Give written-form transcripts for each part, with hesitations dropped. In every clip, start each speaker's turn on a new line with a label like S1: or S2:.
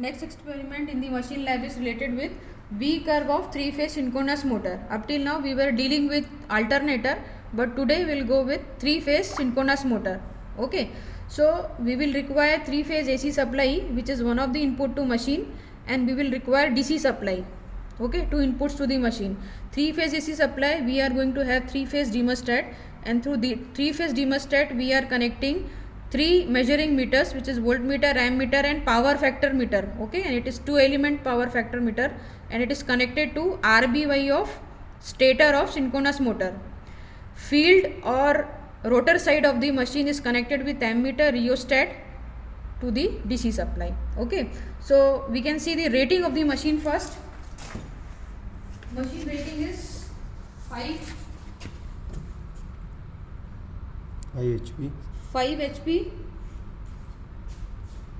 S1: Next experiment in the machine lab is related with V curve of 3-phase synchronous motor. Up till now we were dealing with alternator, but today we will go with 3-phase synchronous motor. Okay, so we will require 3-phase AC supply, which is one of the input to machine, and we will require DC supply. Okay, two inputs to the machine. 3-phase AC supply, we are going to have 3-phase thermostat, and through the 3-phase thermostat we are connecting 3 measuring meters, which is voltmeter, ammeter and power factor meter. Okay, and it is 2 element power factor meter, and it is connected to RBY of stator of synchronous motor. Field or rotor side of the machine is connected with ammeter rheostat to the DC supply. Okay, so we can see the rating of the machine first. Machine rating is 5
S2: HP,
S1: 5 HP,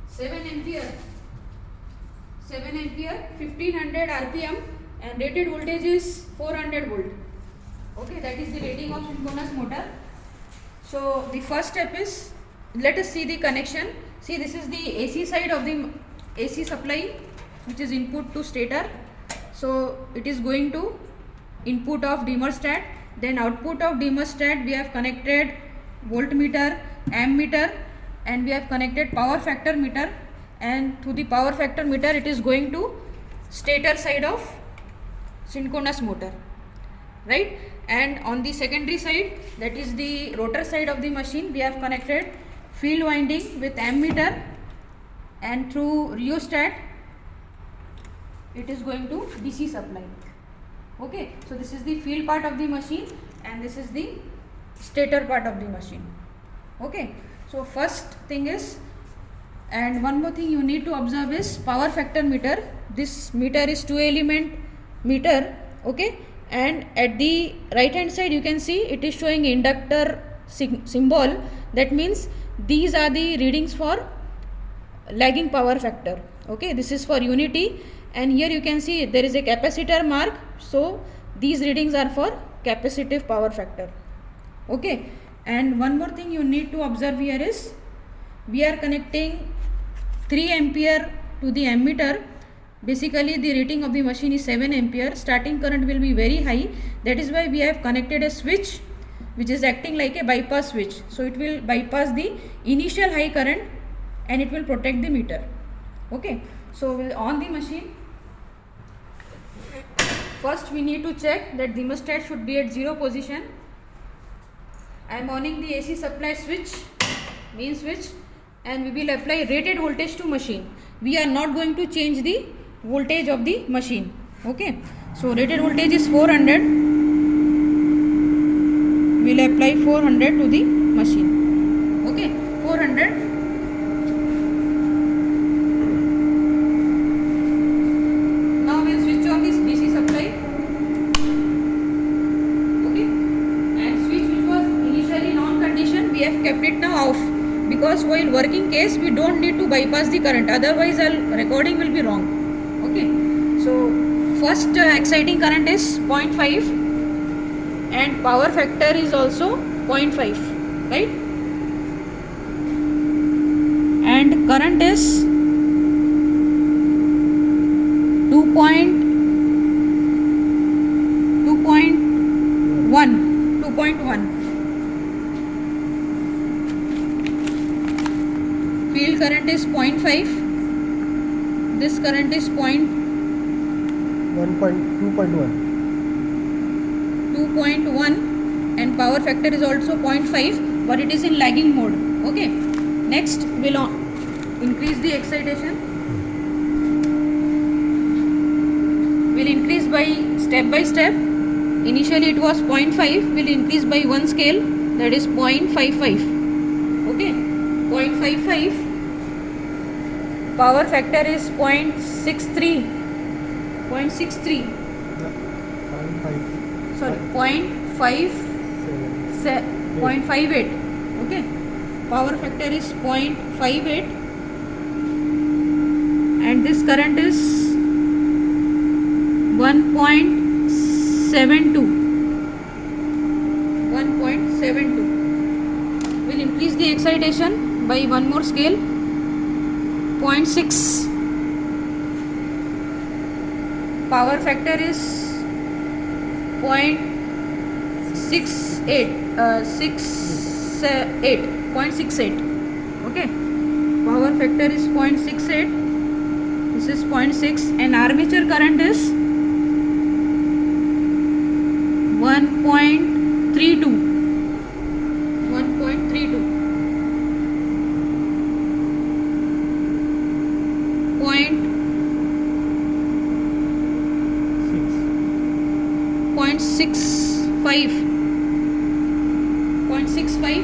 S1: 7 ampere, 1500 RPM, and rated voltage is 400 volt. Okay, that is the rating of synchronous motor. So the first step is, let us see the connection. See, this is the AC side of the AC supply, which is input to stator. So it is going to input of thermostat, then output of thermostat we have connected voltmeter, ammeter, and we have connected power factor meter, and through the power factor meter it is going to stator side of synchronous motor, right? And on the secondary side, that is the rotor side of the machine, we have connected field winding with ammeter, and through rheostat it is going to DC supply. Okay, so this is the field part of the machine and this is the stator part of the machine. Okay, so first thing is, and one more thing you need to observe is power factor meter. This meter is 2 element meter. Okay, and at the right hand side you can see it is showing inductor symbol. That means these are the readings for lagging power factor. Okay, this is for unity, and here you can see there is a capacitor mark, so these readings are for capacitive power factor. Okay, and one more thing you need to observe here is, we are connecting 3 ampere to the ammeter. Basically the rating of the machine is 7 ampere. Starting current will be very high, that is why we have connected a switch which is acting like a bypass switch. So it will bypass the initial high current and it will protect the meter. Okay, so we'll on the machine. First we need to check that the thermostat should be at 0 position. I am owning the AC supply switch, main switch, and we will apply rated voltage to machine. We are not going to change the voltage of the machine. Okay, so rated voltage is 400. We will apply 400 to the machine. Okay, 400. Now we will switch on this DC supply. We have kept it now off, because while working case we don't need to bypass the current, otherwise our recording will be wrong. Okay, so first exciting current is 0.5 and power factor is also 0.5, right? And current is 2.1. Field current is 0.5. This current is 2.1, and power factor is also 0.5, but it is in lagging mode. Okay, next we'll increase the excitation. We'll increase by step. Initially it was 0.5, we'll increase by 1 scale, that is 0.55. Okay, 0.55. Power factor is 0.63. Sorry, 0.58. Okay, power factor is 0.58, and this current is 1.72. We'll increase the excitation by one more scale, 0.6. power factor is 0.68 0.68. Okay, power factor is 0.68. This is 0.6, and armature current is 1.32. 1.32. Point 0.65. 0.65.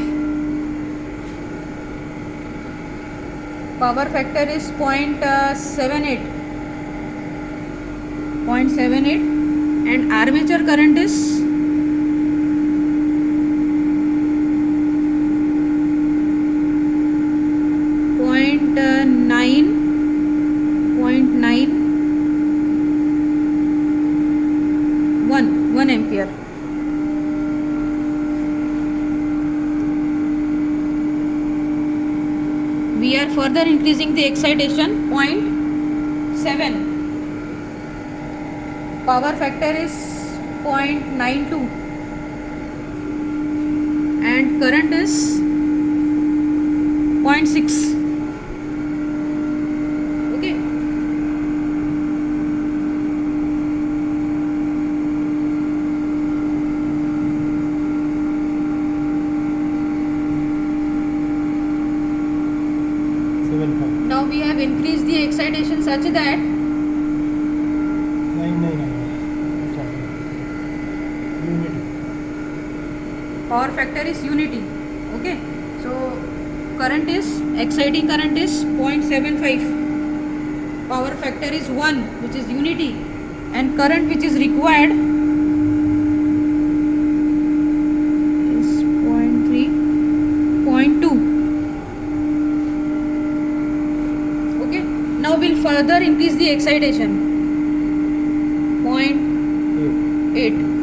S1: Power factor is 0.78. 0.78, and armature current is 1 ampere. We are further increasing the excitation. 0.7. Power factor is 0.92, and current is 0.6. Okay. Now we have increased the excitation such that
S2: 999.
S1: power factor is unity. Okay, so exciting current is 0.75, power factor is 1, which is unity, and current which is required is 0.3, 0.2. Okay, now we'll further increase the excitation. 0.8.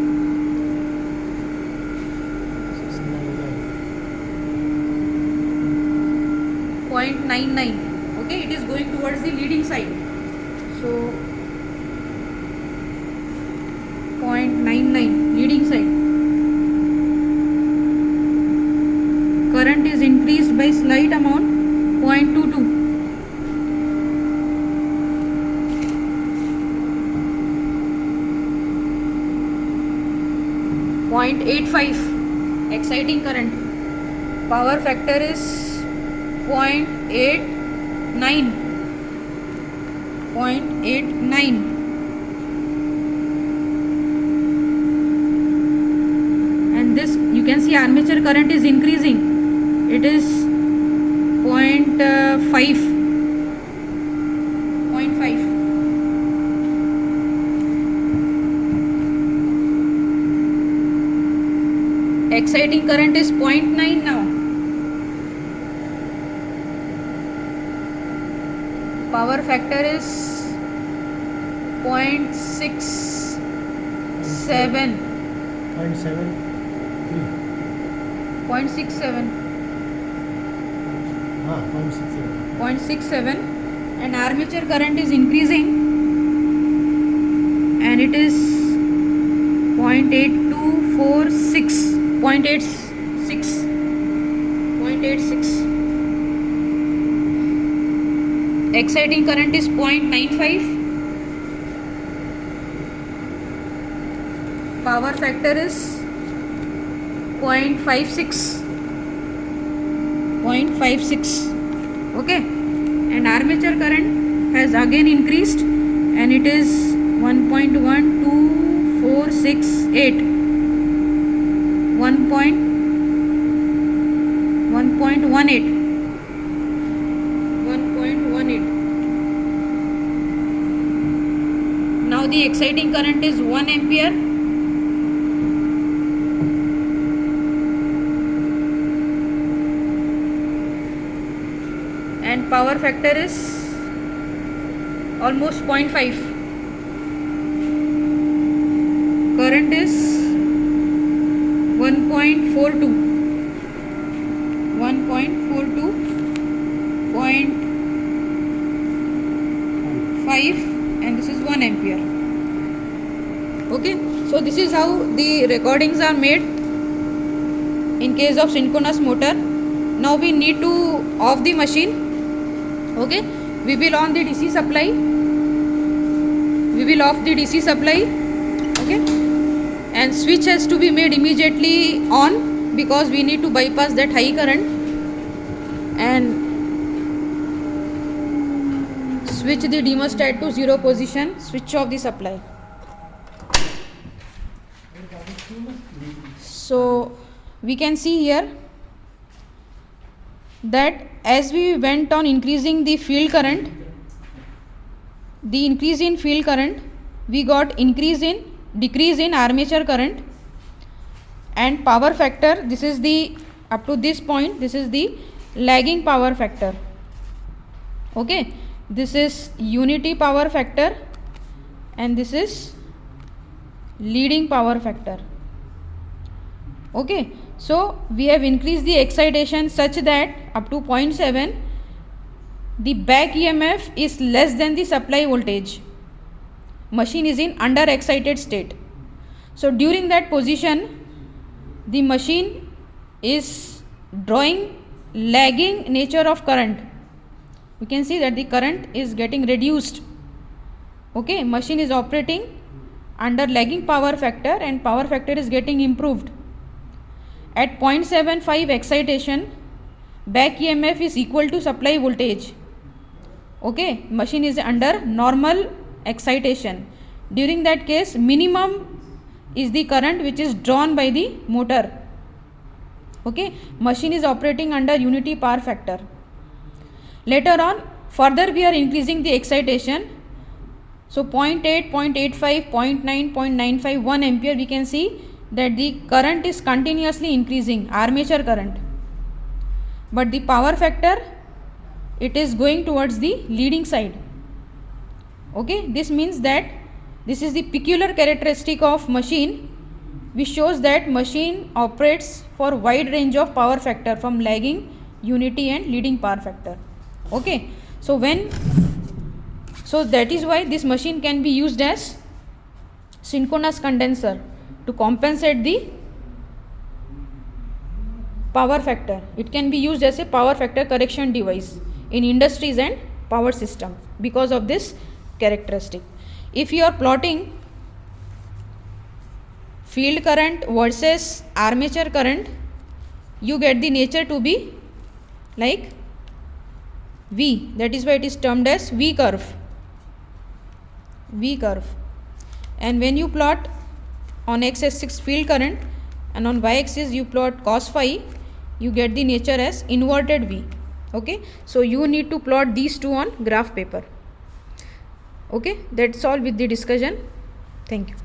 S1: 0.99. Okay, it is going towards the leading side. So 0.99, leading side. Current is increased by slight amount, 0.22. 0.85, exciting current. Power factor is 0.89. 0.89. And this, you can see armature current is increasing. It is 0.5. 0.5. Exciting current is 0.9 now. Power factor is 0.67. 0.67. 0.67, and armature current is increasing, and it is 0.8246. 0.86. 0.86. Exciting current is 0.95. Power factor is 0.56. 0.56. Okay, and armature current has again increased, and it is 1.12468. 1.18. Now the exciting current is 1 ampere. And power factor is almost 0.5. Current is 1.42. 1.42. 0.5, and this is 1 ampere. Okay, so this is how the recordings are made in case of synchronous motor. Now we need to off the machine. Okay, we will on the DC supply. We will off the DC supply. Okay, and switch has to be made immediately on because we need to bypass that high current, and switch the thermostat to 0 position. Switch off the supply. So we can see here that as we went on increasing the field current, the increase in field current, we got decrease in armature current and power factor. This is the up to this point, this is the lagging power factor. Okay, this is unity power factor and this is leading power factor. Okay, so we have increased the excitation such that up to 0.7 the back EMF is less than the supply voltage. Machine is in under excited state. So during that position the machine is drawing lagging nature of current. You can see that the current is getting reduced. Okay, machine is operating under lagging power factor and power factor is getting improved. At 0.75 excitation, back EMF is equal to supply voltage. Okay, machine is under normal excitation. During that case, minimum is the current which is drawn by the motor. Okay, machine is operating under unity power factor. Later on, further we are increasing the excitation. So 0.8, 0.85, 0.9, 0.95, 1 ampere, we can see that the current is continuously increasing, armature current. But the power factor, it is going towards the leading side. Okay, this means that this is the peculiar characteristic of machine which shows that machine operates for wide range of power factor from lagging, unity and leading power factor. Okay, so that is why this machine can be used as synchronous condenser to compensate the power factor. It can be used as a power factor correction device in industries and power system because of this characteristic. If you are plotting field current versus armature current, you get the nature to be like V. That is why it is termed as V curve. V curve. And when you plot on x-axis field current and on y-axis you plot cos phi, you get the nature as inverted V. Okay, so you need to plot these two on graph paper. Okay, that's all with the discussion. Thank you.